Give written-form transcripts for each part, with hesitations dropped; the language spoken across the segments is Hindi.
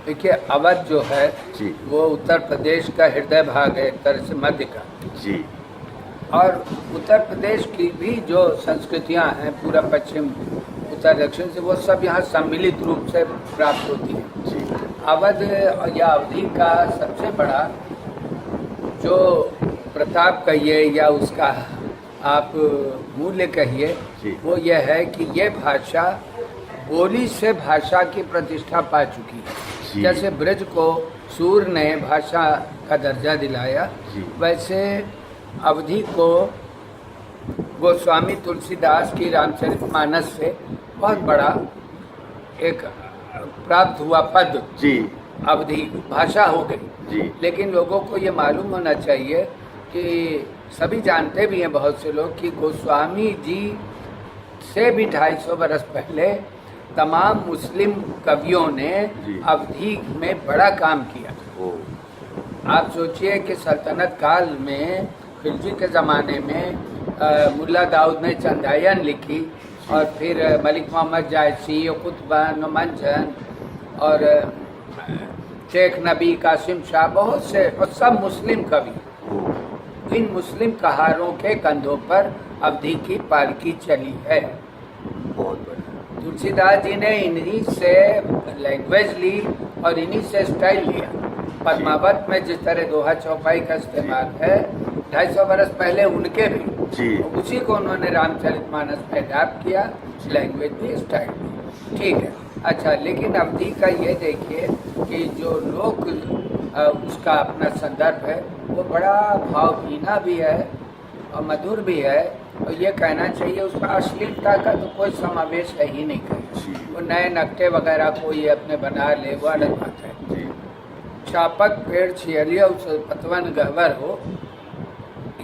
देखिए, अवध जो है जी वो उत्तर प्रदेश का हृदय भाग है, एक तरह से मध्य का। जी और उत्तर प्रदेश की भी जो संस्कृतियां हैं, पूरा पश्चिम उत्तर दक्षिण से, वो सब यहाँ सम्मिलित रूप से प्राप्त होती हैं। जी अवध या अवधि का सबसे बड़ा जो प्रताप कहिए या उसका आप मूल्य कहिए, जी। वो यह है कि ये भाषा बोली से भाषा की प्रतिष्ठा पा चुकी है। जी। जैसे ब्रज को सूर्य ने भाषा का दर्जा दिलाया, जी। वैसे अवधि को गोस्वामी तुलसीदास की रामचरितमानस से बहुत बड़ा एक प्राप्त हुआ पद जी अवधि भाषा हो गई। जी लेकिन लोगों को ये मालूम होना चाहिए कि सभी जानते भी हैं बहुत से लोग कि गोस्वामी जी से भी 250 बरस पहले तमाम मुस्लिम कवियों ने जी। अवधि में बड़ा काम किया। ओ आप सोचिए कि सल्तनत काल में, खिलजी के ज़माने में मुल्ला दाऊद ने चंदायन लिखी, और फिर मलिक मोहम्मद जायसी, कुतुबन, मंजन और शेख नबी, कासिम शाह, बहुत से, और सब मुस्लिम कवि। इन मुस्लिम कहारों के कंधों पर अवधि की पालकी चली है। बहुत बढ़िया। तुलसीदास जी ने इन्हीं से लैंग्वेज ली और इन्हीं से स्टाइल लिया। पद्मावत में जिस तरह दोहा चौपाई का इस्तेमाल है, 250 बरस पहले उनके भी, जी। उसी को उन्होंने रामचरितमानस में अडैप्ट किया, लैंग्वेज भी, स्टाइल भी। ठीक है, अच्छा, लेकिन अवधि का ये देखिए कि जो लोक उसका अपना संदर्भ है, वो बड़ा भावहीना भी है और मधुर भी है, और ये कहना चाहिए उसका अश्लीलता का तो कोई समावेश है ही नहीं कहीं। वो नए नक्टे वगैरह को ये अपने बना ले, वो अलग बात है। चापक पेड़ छियलिया उस पतवन गहवर हो,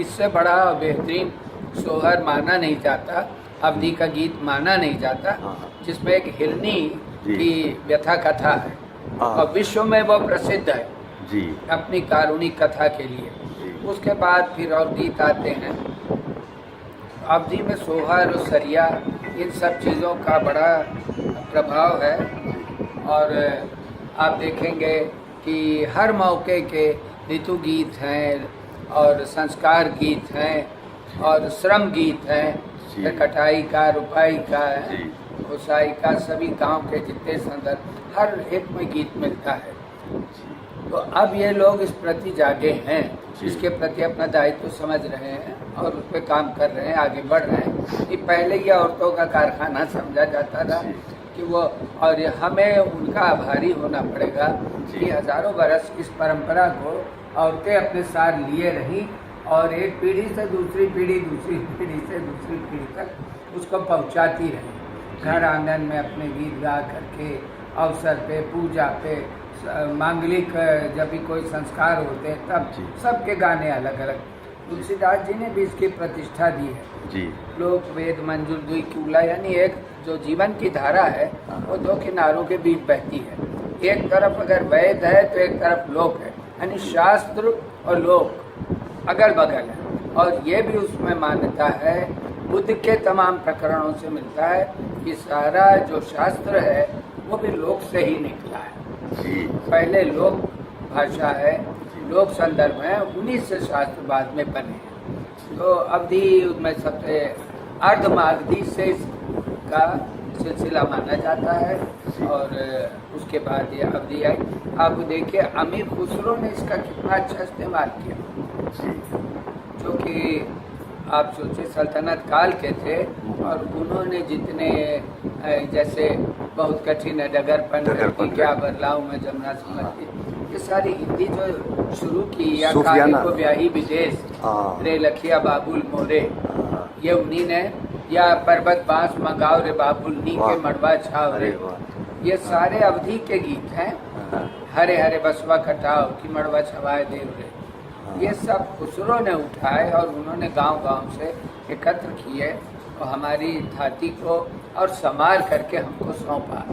इससे बड़ा बेहतरीन सोहर माना नहीं जाता, अवधि का गीत माना नहीं जाता, जिसमें एक हिरनी की व्यथा कथा है, और विश्व में वो प्रसिद्ध है जी अपनी कारुणिक कथा के लिए। उसके बाद फिर और गीत आते हैं। अवधि में सोहर और सरिया, इन सब चीज़ों का बड़ा प्रभाव है। और आप देखेंगे कि हर मौके के ऋतु गीत हैं, और संस्कार गीत हैं, और श्रम गीत हैं, फिर कटाई का, रुपाई का, घुसाई का, सभी गांव के जितने संदर्भ हर एक में गीत मिलता है। तो अब ये लोग इस प्रति जागे हैं, इसके प्रति अपना दायित्व समझ रहे हैं और उस पर काम कर रहे हैं, आगे बढ़ रहे हैं। कि पहले ये औरतों का कारखाना समझा जाता था कि वो, और हमें उनका आभारी होना पड़ेगा कि हजारों बरस इस परंपरा को औरतें अपने साथ लिए रही, और एक पीढ़ी से दूसरी पीढ़ी, दूसरी पीढ़ी से दूसरी पीढ़ी तक उसको पहुंचाती रही। घर आंगन में अपने गीत गा करके, अवसर पे, पूजा पे, मांगलिक जब भी कोई संस्कार होते हैं, तब सबके गाने अलग अलग। तुलसीदास जी ने भी इसकी प्रतिष्ठा दी है जी। लोक वेद मंजुल दुई क्यूला, यानी एक जो जीवन की धारा है वो दो किनारों के बीच बहती है। एक तरफ अगर वेद है तो एक तरफ लोक है, यानी शास्त्र और लोक अगल बगल है। और ये भी उसमें मान्यता है, बुद्ध के तमाम प्रकरणों से मिलता है कि सारा जो शास्त्र है वो भी लोक से ही निकला है। पहले लोक भाषा है, लोक संदर्भ है, उन्हीं से शास्त्र बाद में बने हैं। तो अवधि में सबसे अर्धमागधी से का सिलसिला माना जाता है, और उसके बाद ये अवधि आई। आप देखिए अमीर खुसरो ने इसका कितना अच्छा इस्तेमाल किया, जो कि आप सोचिए सल्तनत काल के थे, और उन्होंने जितने, जैसे बहुत कठिन है डगरपन की, क्या बदलाव में जमुना समझती, ये सारी हिंदी जो शुरू की, या काहे को ब्याही विदेश रे लखिया बाबुल मोरे, ये उन्हीं ने, या पर्वत बांस मंगाओ रे बाबुल नी के मड़वा छाव रे, ये सारे अवधि के गीत हैं। हरे हरे बसवा कटाओ की मड़वा छवाए देव रे, ये सब खुसरो ने उठाए और उन्होंने गांव-गांव से एकत्र किए और हमारी धाती को और संभाल करके हमको सौंपा।